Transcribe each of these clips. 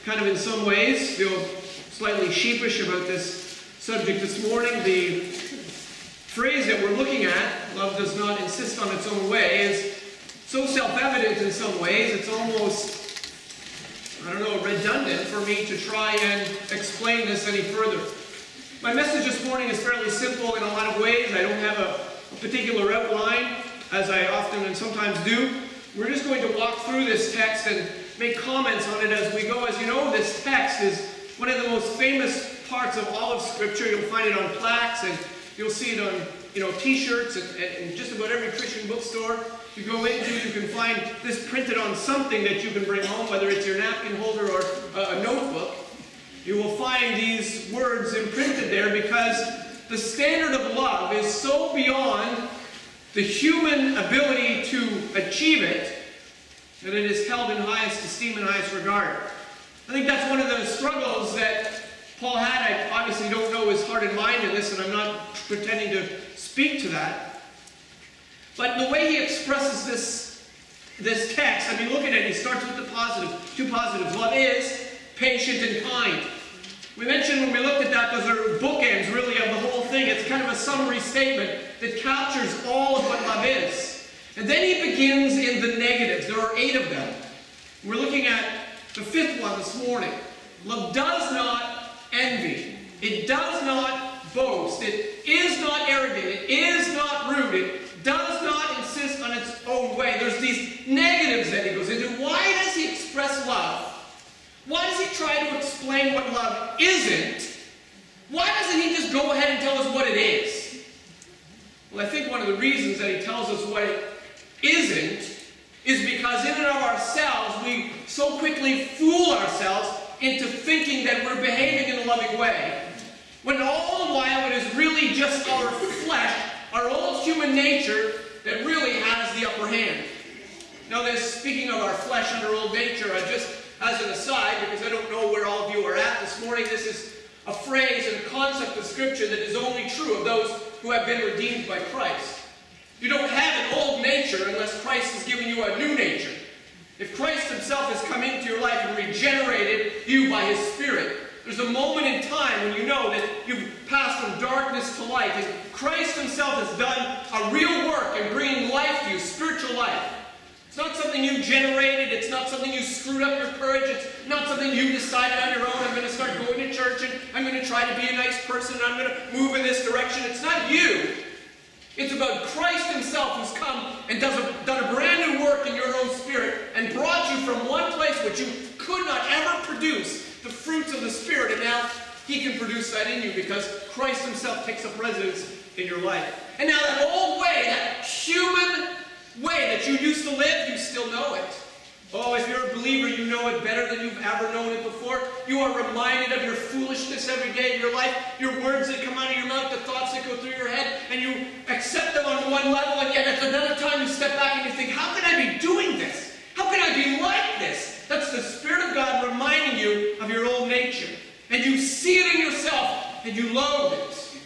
kind of in some ways feel slightly sheepish about this subject this morning. The phrase that we're looking at, love does not insist on its own way, is so self-evident in some ways, it's almost, I don't know, redundant for me to try and explain this any further. My message this morning is fairly simple in a lot of ways. I don't have a particular outline, as I often and sometimes do. We're just going to walk through this text and make comments on it as we go. As you know, this text is one of the most famous parts of all of Scripture. You'll find it on plaques, and you'll see it on, T-shirts and just about every Christian bookstore you go into. You can find this printed on something that you can bring home, whether it's your napkin holder or a notebook. You will find these words imprinted there because the standard of love is so beyond the human ability to achieve it that it is held in highest esteem and highest regard. I think that's one of the struggles that Paul had. I obviously don't know his heart and mind in this, and I'm not pretending to speak to that. But the way he expresses this text, I mean, look at it. He starts with the positive, two positives. Love is patient and kind. We mentioned when we looked at that, those are bookends, really, of the whole thing. It's kind of a summary statement that captures all of what love is. And then he begins in the negatives. There are 8 of them. We're looking at the 5th one this morning. Love does not envy. It does not boast. It is not arrogant. It is not rude. It does not insist on its own way. There's these negatives that he goes into. Why does he express love? Why does he try to explain what love isn't? Why doesn't he just go ahead and tell us what it is? Well, I think one of the reasons that he tells us what it isn't is because in and of ourselves, we so quickly fool ourselves into thinking that we're behaving in a loving way, when all the while it is really just our flesh, our old human nature, that really has the upper hand. Now, speaking of our flesh and our old nature, as an aside, because I don't know where all of you are at this morning, this is a phrase and a concept of Scripture that is only true of those who have been redeemed by Christ. You don't have an old nature unless Christ has given you a new nature. If Christ himself has come into your life and regenerated you by his Spirit, there's a moment in time when you know that you've passed from darkness to light, and Christ himself has done a real work in bringing life to you, spiritual life. It's not something you generated. It's not something you screwed up your courage. It's not something you decided on your own. I'm going to start going to church and I'm going to try to be a nice person and I'm going to move in this direction. It's not you. It's about Christ himself who's come and done a brand new work in your own spirit and brought you from one place which you could not ever produce the fruits of the Spirit, and now he can produce that in you because Christ himself takes up residence in your life. And now that old way, that human way that you used to live, you still know it. Oh, if you're a believer, you know it better than you've ever known it before. You are reminded of your foolishness every day of your life, your words that come out of your mouth, the thoughts that go through your head, and you accept them on one level, and yet at another time you step back and you think, how can I be doing this? How can I be like this? That's the Spirit of God reminding you of your old nature. And you see it in yourself, and you loathe it.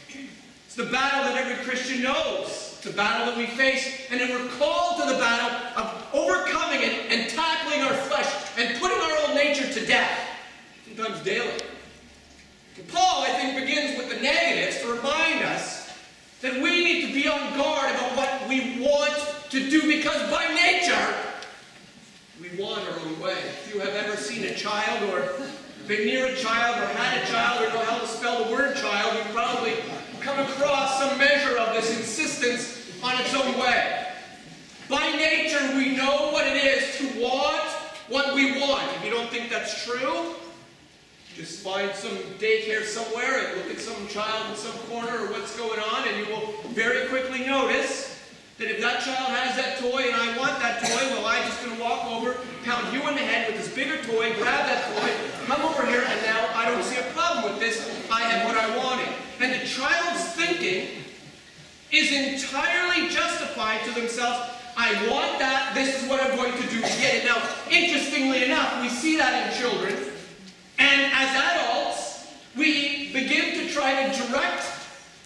It's the battle that every Christian knows. The battle that we face, and then we're called to the battle of overcoming it and tackling our flesh and putting our old nature to death, sometimes daily. And Paul, I think, begins with the negatives to remind us that we need to be on guard about what we want to do, because by nature, we want our own way. If you have ever seen a child or been near a child or had a child or know how to spell the word child, you've probably come across some measure of this insistence on its own way. By nature, we know what it is to want what we want. If you don't think that's true, just find some daycare somewhere and look at some child in some corner or what's going on, and you will very quickly notice that if that child has that toy and I want that toy, well, I'm just going to walk over, pound you in the head with this bigger toy, grab that toy, come over here, and now I don't see a problem with this. I have what I wanted. And the child's thinking is entirely justified to themselves. I want that. This is what I'm going to do to get it. Now, interestingly enough, we see that in children. And as adults, we begin to try to direct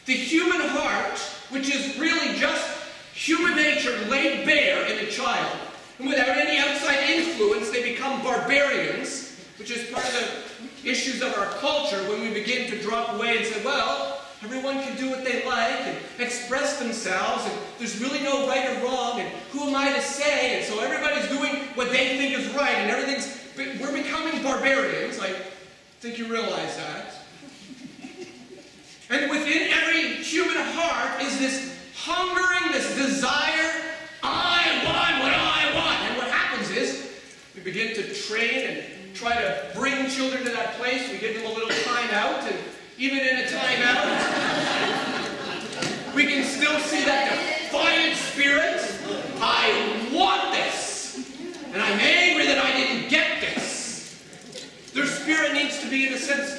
the human heart, which is really just human nature laid bare in a child. And without any outside influence, they become barbarians. which is part of the issues of our culture when we begin to drop away and say, well, everyone can do what they like and express themselves, and there's really no right or wrong, and who am I to say? And so everybody's doing what they think is right, and we're becoming barbarians. I think you realize that. And within every human heart is this hungering, this desire, I want what I want. And what happens is, we begin to train and try to bring children to that place. We give them a little time out, and even in a time out, we can still see that defiant spirit. I want this, and I'm angry that I didn't get this. Their spirit needs to be, in a sense,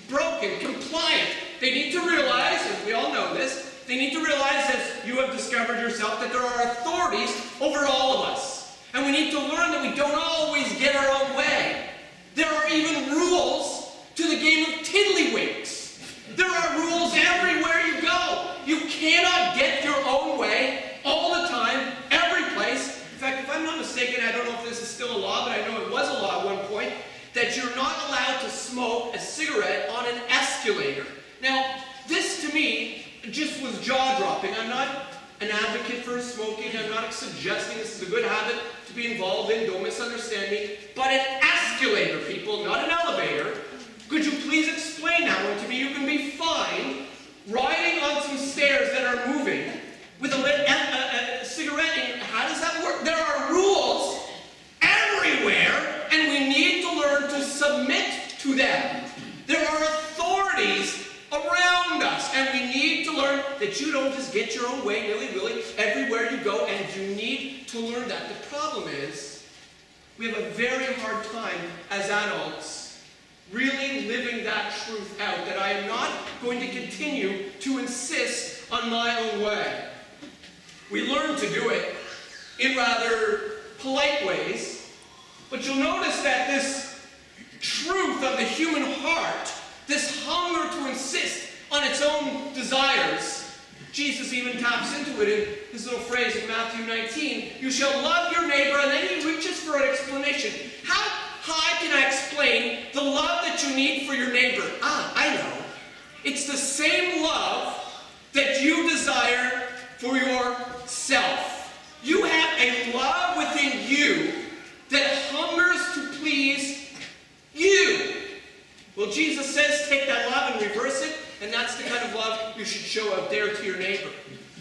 broken, compliant. They need to realize, and we all know this, they need to realize, as you have discovered yourself, that there are authorities over all of us. And we need to learn that we don't always get our own way. There are even rules to the game of tiddlywinks. There are rules everywhere you go. You cannot get your own way all the time, every place. In fact, if I'm not mistaken, I don't know if this is still a law, but I know it was a law at one point, that you're not allowed to smoke a cigarette on an escalator. Now, this to me just was jaw-dropping. I'm not an advocate for smoking. I'm not suggesting this is a good habit to be involved in. Don't misunderstand me. But an escalator, people, not an elevator. Could you please explain that one to me? You can be fine riding on some stairs that are moving with a cigarette in. How does that work? There are rules everywhere, and we need to learn to submit to them. There are authorities around us, and we need to learn that you don't just get your own way willy-willy everywhere you go, and you need to learn that. The problem is, we have a very hard time as adults really living that truth out, that I am not going to continue to insist on my own way. We learn to do it in rather polite ways, but you'll notice that this truth of the human heart, this hunger to insist on its own desires, Jesus even taps into it in his little phrase in Matthew 19, you shall love your neighbor, and then he reaches for an explanation. How high can I explain the love that you need for your neighbor? I know. It's the same love that you desire for yourself. You have a love within you that hungers to please you. Well, Jesus says take that love and reverse it, and that's the kind of love you should show out there to your neighbor.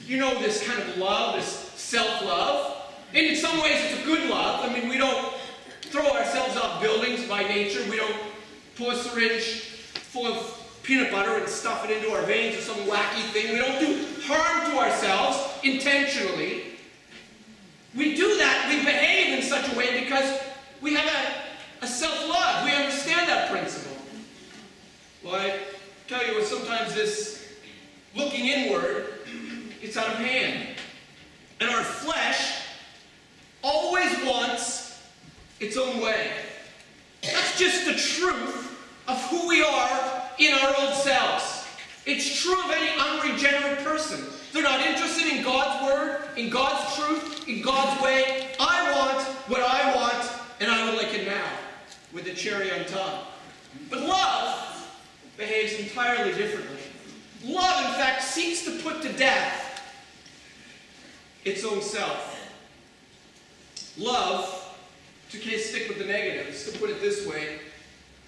You know this kind of love, this self-love. And in some ways it's a good love. I mean, we don't throw ourselves off buildings by nature. We don't pull a syringe full of peanut butter and stuff it into our veins or some wacky thing. We don't do harm to ourselves intentionally. We do that, we behave in such a way because we have a self-love. We understand that principle. Well, I tell you what, sometimes this looking inward, it's out of hand. And our flesh always wants its own way. That's just the truth of who we are in our old selves. It's true of any unregenerate person. They're not interested in God's word, in God's truth, in God's way. I want what I want, and I would like it now, with the cherry on top. But love behaves entirely differently. Love, in fact, seeks to put to death its own self. Love, to stick with the negatives, to put it this way,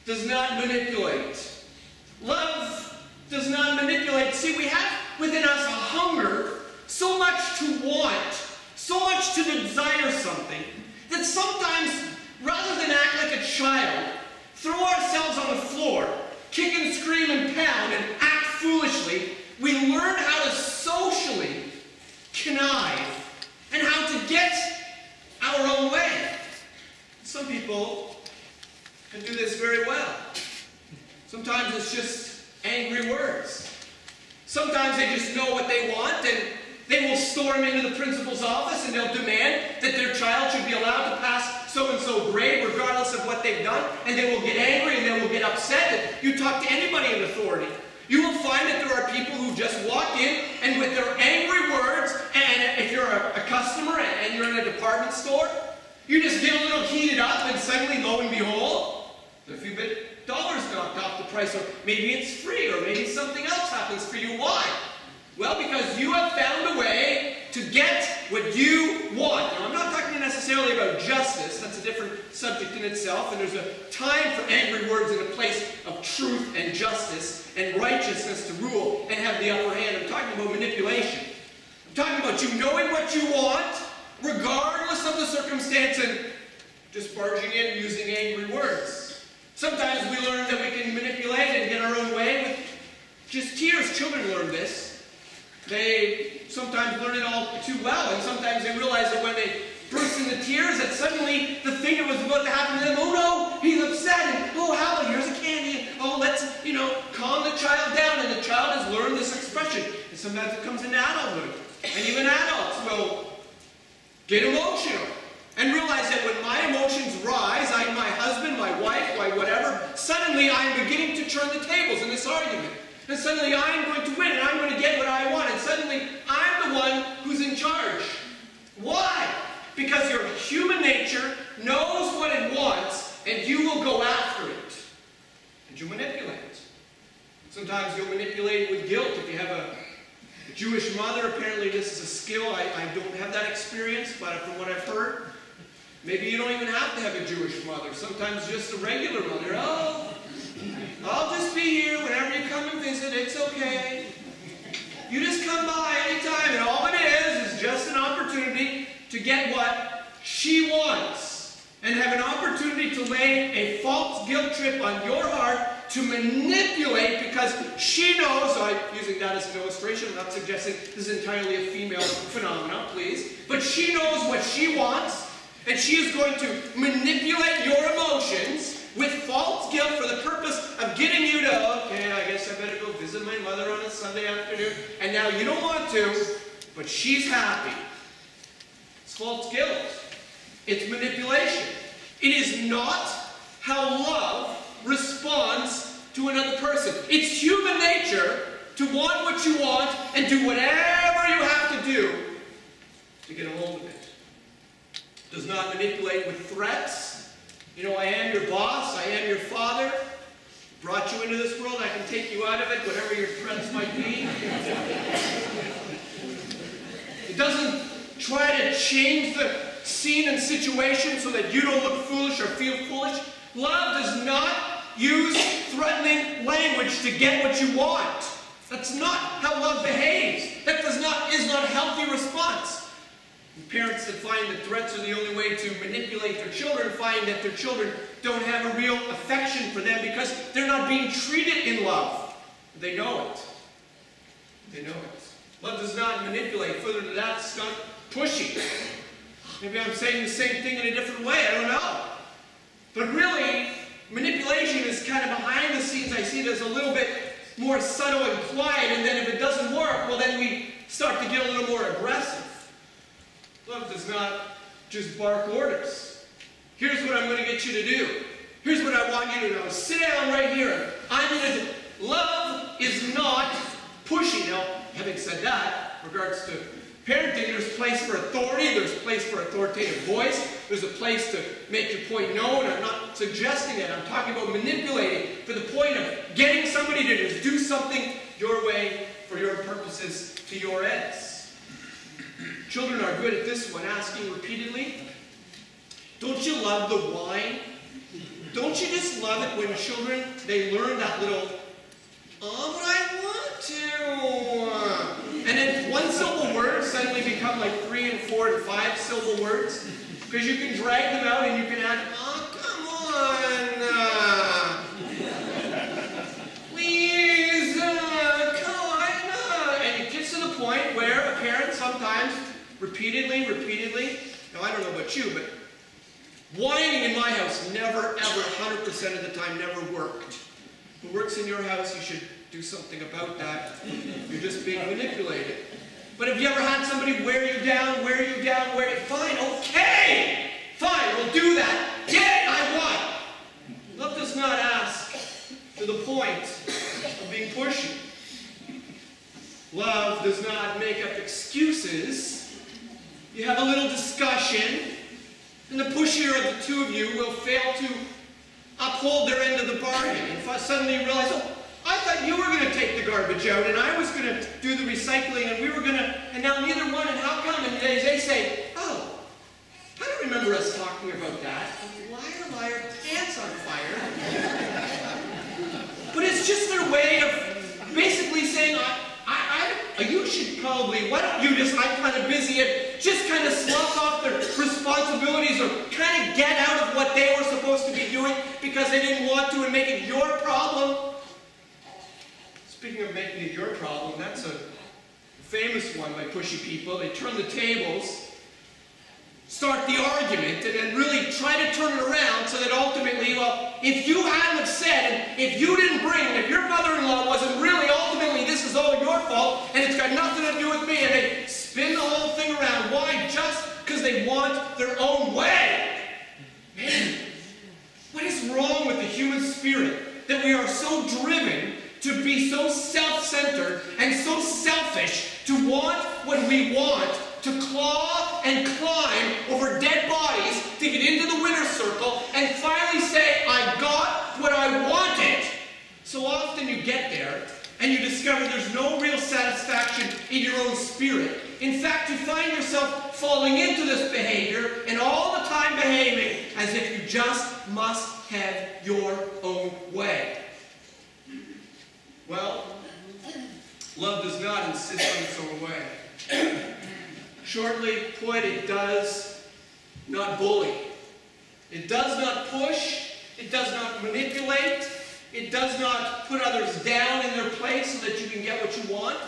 does not manipulate. Love does not manipulate. See, we have within us a hunger, so much to want, so much to desire something, that sometimes, rather than act like a child, throw ourselves on the floor, kick and scream and pound, and act foolishly, we learn how to socially connive and how to get our own way. Some people can do this very well. Sometimes it's just angry words. Sometimes they just know what they want, and they will storm into the principal's office and they'll demand that their child should be allowed to pass so-and-so grade regardless of what they've done, and they will get angry and they will get upset. And you talk to anybody in authority, you will find that there are people who just walk in and with their angry words, and if you're a customer and you're in a department store, you just get a little heated up, and suddenly, lo and behold, A few dollars knocked off the price, or maybe it's free, or maybe something else happens for you. Why? Well, because you have found a way to get what you want. Now, I'm not talking necessarily about justice. That's a different subject in itself, and there's a time for angry words in a place of truth and justice and righteousness to rule and have the upper hand. I'm talking about manipulation. I'm talking about you knowing what you want, regardless of the circumstance, and just barging in using angry words. Sometimes we learn that we can manipulate and get our own way with just tears. Children learn this. They sometimes learn it all too well, and sometimes they realize that when they burst into tears, that suddenly the thing that was about to happen to them, oh no, he's upset, and oh, Hal, here's a candy, and oh, let's, calm the child down, and the child has learned this expression. And sometimes it comes into adulthood, and even adults will get emotional and realize that when my emotions rise, my husband, my wife, my whatever, suddenly I'm beginning to turn the tables in this argument. And suddenly I'm going to win, and I'm going to get what I want, and suddenly I'm the one who's in charge. Why? Because your human nature knows what it wants, and you will go after it. And you manipulate it. Sometimes you'll manipulate with guilt. If you have a Jewish mother, apparently this is a skill. I don't have that experience, but from what I've heard, maybe you don't even have to have a Jewish mother. Sometimes just a regular mother. Oh, I'll just be here whenever you come and visit. It's okay. You just come by anytime, and all it is just an opportunity to get what she wants and have an opportunity to lay a false guilt trip on your heart to manipulate, because she knows, I'm using that as an illustration, I'm not suggesting this is entirely a female phenomenon, please, but she knows what she wants, and she is going to manipulate your emotions with false guilt for the purpose of getting you to, okay, I guess I better go visit my mother on a Sunday afternoon, and now you don't want to, but she's happy. It's false guilt. It's manipulation. It is not how love responds to another person. It's human nature to want what you want and do whatever you have to do to get a hold of it. It does not manipulate with threats. I am your boss, I am your father, brought you into this world, I can take you out of it, whatever your threats might be. It doesn't try to change the scene and situation so that you don't look foolish or feel foolish. Love does not use threatening language to get what you want. That's not how love behaves. That is not a healthy response. And parents that find that threats are the only way to manipulate their children find that their children don't have a real affection for them because they're not being treated in love. They know it. They know it. Love does not manipulate. Further to that, it's not pushy. Maybe I'm saying the same thing in a different way. I don't know. But really, manipulation is kind of behind the scenes. I see it as a little bit more subtle and quiet, and then if it doesn't work, well, then we start to get a little more aggressive. Love does not just bark orders. Here's what I'm going to get you to do. Here's what I want you to know. Sit down right here. I'm going to do. Love is not pushy. Now, having said that, in regards to parenting, there's a place for authority. There's a place for authoritative voice. There's a place to make your point known. I'm not suggesting that. I'm talking about manipulating for the point of getting somebody to just do something your way for your purposes to your ends. Children are good at this one, asking repeatedly. Don't you love the whine? Don't you just love it when children, they learn that little, oh, but I want to. And then one syllable words suddenly become like 3 and 4 and 5 syllable words. Because you can drag them out and you can add, oh, come on. Please, come on. And it gets to the point where a parent sometimes repeatedly, now I don't know about you, but whining in my house never, ever, 100% of the time never worked. If it works in your house, you should do something about that. You're just being manipulated. But have you ever had somebody wear you down, fine, okay, fine, we'll do that. Get it, I want. Love does not ask to the point of being pushy. Love does not make up excuses. You have a little discussion, and the pushier of the two of you will fail to uphold their end of the bargain. And suddenly you realize, oh, I thought you were going to take the garbage out, and I was going to do the recycling, and we were going to, and now neither one, and how come? And they say, oh, I don't remember us talking about that. Liar, liar, pants on fire. But it's just their way of basically saying, you should probably, why don't you just, I'm kind of busy, and just kind of slough off their responsibilities or kind of get out of what they were supposed to be doing because they didn't want to and make it your problem. Speaking of making it your problem, that's a famous one by pushy people. They turn the tables, start the argument, and then really try to turn it around so that ultimately, well, if you hadn't have said, and if you didn't bring, and if your mother-in-law wasn't really, ultimately, this is all your fault, and it's got nothing to do with me, and they spin the whole thing around. Why? Just because they want their own way. Man, what is wrong with the human spirit that we are so driven to be so self-centered and so selfish to want what we want, to claw and climb over dead bodies to get into the winner's circle and finally say, I got what I wanted. So often you get there and you discover there's no real satisfaction in your own spirit. In fact, you find yourself falling into this behavior and all the time behaving as if you just must have your own way. Well, love does not insist on its own way. Shortly put, it does not bully. It does not push. It does not manipulate. It does not put others down in their place so that you can get what you want.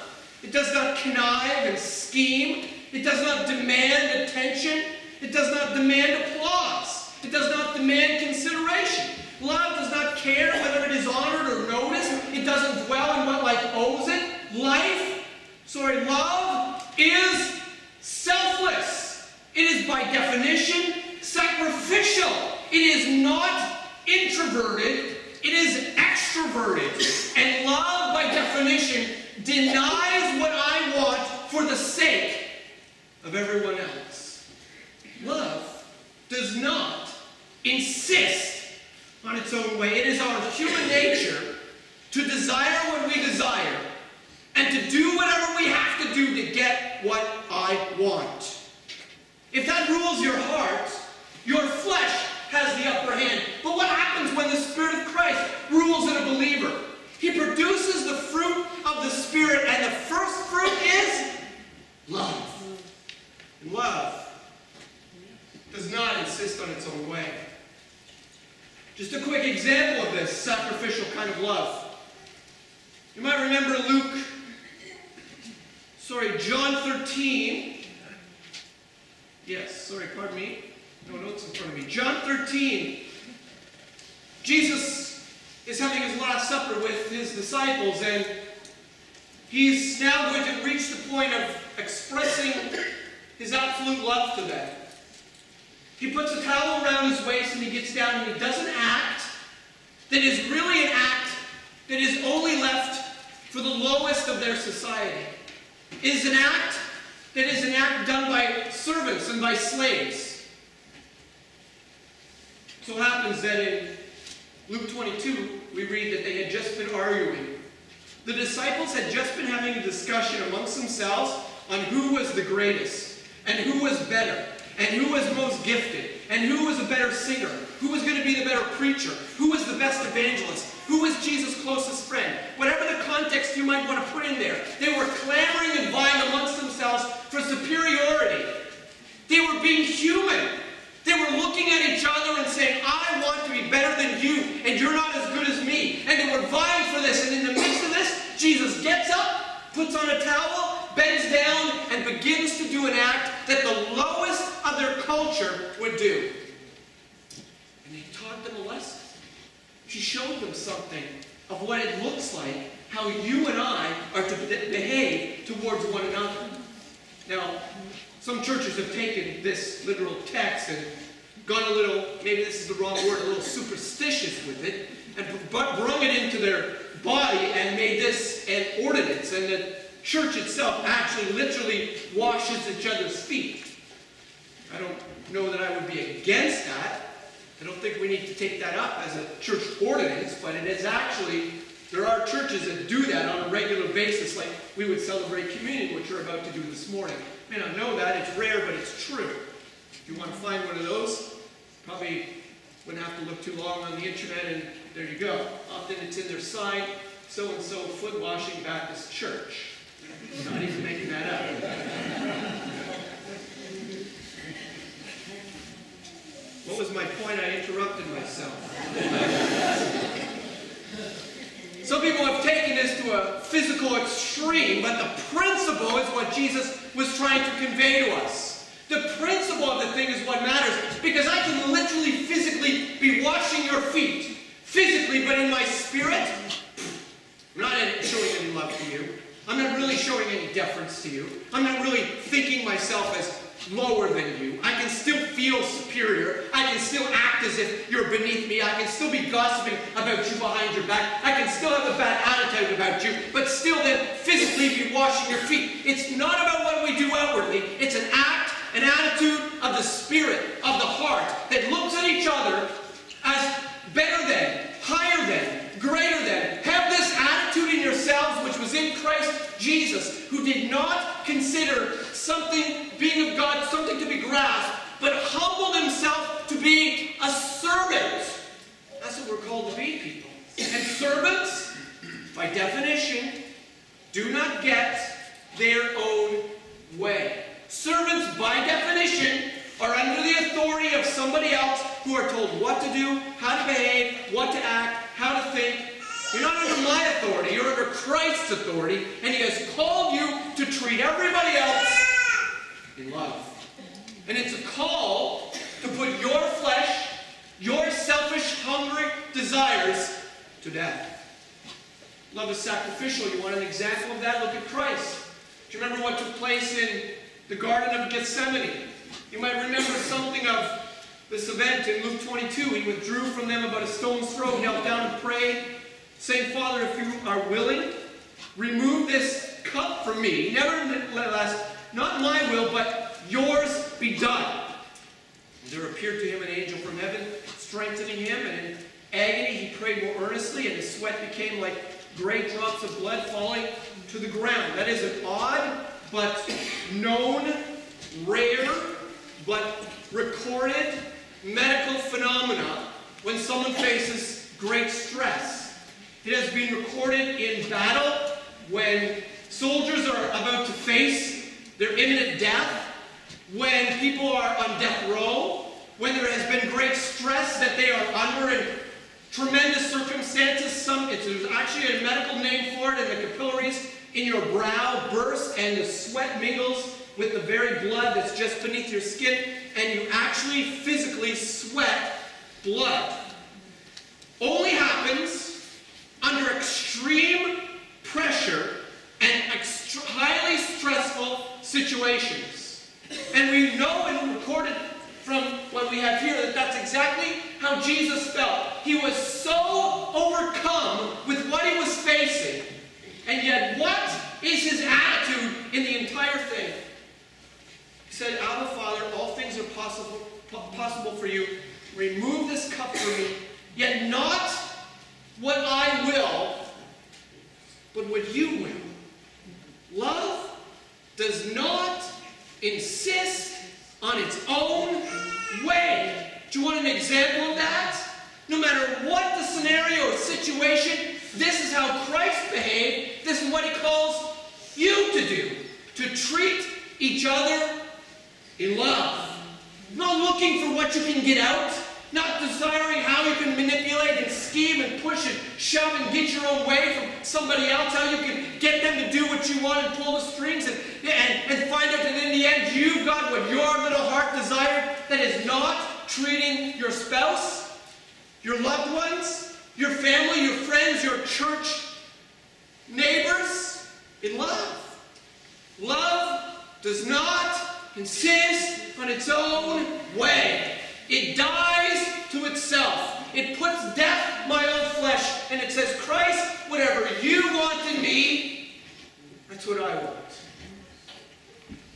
It does not connive and scheme. It does not demand attention. It does not demand applause. It does not demand consideration. Love does not care whether it is honored or noticed. It doesn't dwell in what life owes it. Love is selfless. It is by definition sacrificial. It is not introverted. It is extroverted. And love, by definition, denies what I want for the sake of everyone else. Love does not insist on its own way. It is our human nature to desire what we desire and to do whatever we have to do to get what I want. If that rules your heart, your flesh has the upper hand. But what happens when the Spirit of Christ rules in a believer? He produces the fruit of the Spirit, and the first fruit is love. And love does not insist on its own way. Just a quick example of this sacrificial kind of love. You might remember John 13. Yes, pardon me. No notes in front of me. John 13. Jesus is having his Last Supper with his disciples, and he's now going to reach the point of expressing his absolute love to them. He puts a towel around his waist and he gets down and he does an act that is really an act that is only left for the lowest of their society. It is an act that is an act done by servants and by slaves. So it happens that in Luke 22, we read that they had just been arguing. The disciples had just been having a discussion amongst themselves on who was the greatest, and who was better, and who was most gifted, and who was a better singer, who was going to be the better preacher, who was the best evangelist, who was Jesus' closest friend. Whatever the context you might want to put in there, they were clamoring and vying amongst themselves for superiority. They were being human. They were looking at each other and saying, I want to be better than you, and you're not as good as me. And they were vying for this, and in the midst of this, Jesus gets up, puts on a towel, bends down, and begins to do an act that the lowest of their culture would do. And he taught them a lesson. He showed them something of what it looks like, how you and I are to behave towards one another. Now, some churches have taken this literal text and gone a little, maybe this is the wrong word, a little superstitious with it, and brung it into their body and made this an ordinance. And the church itself actually literally washes each other's feet. I don't know that I would be against that, I don't think we need to take that up as a church ordinance, but it is actually, there are churches that do that on a regular basis, like we would celebrate communion, which we're about to do this morning. You may not know that, it's rare, but it's true. If you want to find one of those, probably wouldn't have to look too long on the internet, and there you go. Often it's in their sign, so-and-so Foot Washing Baptist Church. I'm not even making that up. What was my point? I interrupted myself. Some people have taken this to a physical extreme, but the principle is what Jesus was trying to convey to us. The principle of the thing is what matters, because I can literally physically be washing your feet, physically, but in my spirit, I'm not showing any love to you. I'm not really showing any deference to you. I'm not really thinking myself as lower than you. I can still feel superior. I can still act as if you're beneath me. I can still be gossiping about you behind your back. I can still have a bad attitude about you, but still then physically be washing your feet. It's not about what we do outwardly. It's an act, an attitude of the spirit, of the heart, that looks at each other as better than, higher than, greater than. Have this attitude in yourselves which was in Christ Jesus, who did not consider something being of God, something to be grasped, but humbled himself to be a servant. That's what we're called to be, people. And servants, by definition, do not get their own way. Servants, by definition, are under the authority of somebody else who are told what to do, how to behave, what to act, how to think. You're not under my authority, you're under Christ's authority, and he has called you to treat everybody else in love. And it's a call to put your flesh, your selfish, hungry desires to death. Love is sacrificial. You want an example of that? Look at Christ. Do you remember what took place in the Garden of Gethsemane? You might remember something of this event in Luke 22. He withdrew from them about a stone's throw, knelt down and prayed, saying, Father, if you are willing, remove this cup from me. Nevertheless, not my will, but yours be done. And there appeared to him an angel from heaven, strengthening him, and in agony he prayed more earnestly, and his sweat became like great drops of blood falling to the ground. That is an odd, but known, rare, but recorded medical phenomena when someone faces great stress. It has been recorded in battle when soldiers are about to face their imminent death, when people are on death row, when there has been great stress that they are under in tremendous circumstances. There's actually a medical name for it, and the capillaries in your brow burst and the sweat mingles with the very blood that's just beneath your skin, and you actually physically sweat blood. Only happens under extreme pressure and highly stressful situations. And we know and recorded from what we have here that that's exactly how Jesus felt. He was so overcome with what he was facing. And yet, what is his attitude in the entire thing? He said, Abba, Father, all things are possible for you. Remove this cup from me, yet not what I will, but what you will. Love does not insist on its own way. Do you want an example of that? No matter what the scenario or situation, this is how Christ behaved. This is what he calls you to do. To treat each other in love. Not looking for what you can get out. Not desiring how you can manipulate and scheme and push and shove and get your own way from somebody else. How you can get them to do what you want and pull the strings and find out that in the end you've got what your little heart desired. That is not treating your spouse, your loved ones, your family, your friends, your church neighbors in love. Love does not insist on its own way. It dies to itself. It puts death my own flesh. And it says, Christ, whatever you want in me, that's what I want.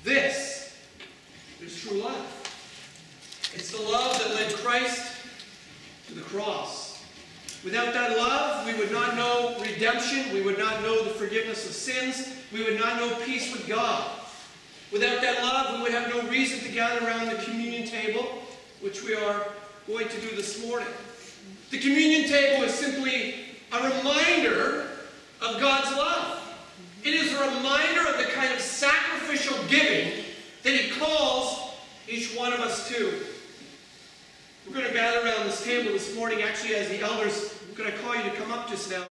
This is true love. It's the love that led Christ Without that love, we would not know redemption. We would not know the forgiveness of sins. We would not know peace with God. Without that love, we would have no reason to gather around the communion table, which we are going to do this morning. The communion table is simply a reminder of God's love. It is a reminder of the kind of sacrificial giving that He calls each one of us to. We're going to gather around this table this morning. Actually, as the elders, I'm going to call you to come up just now.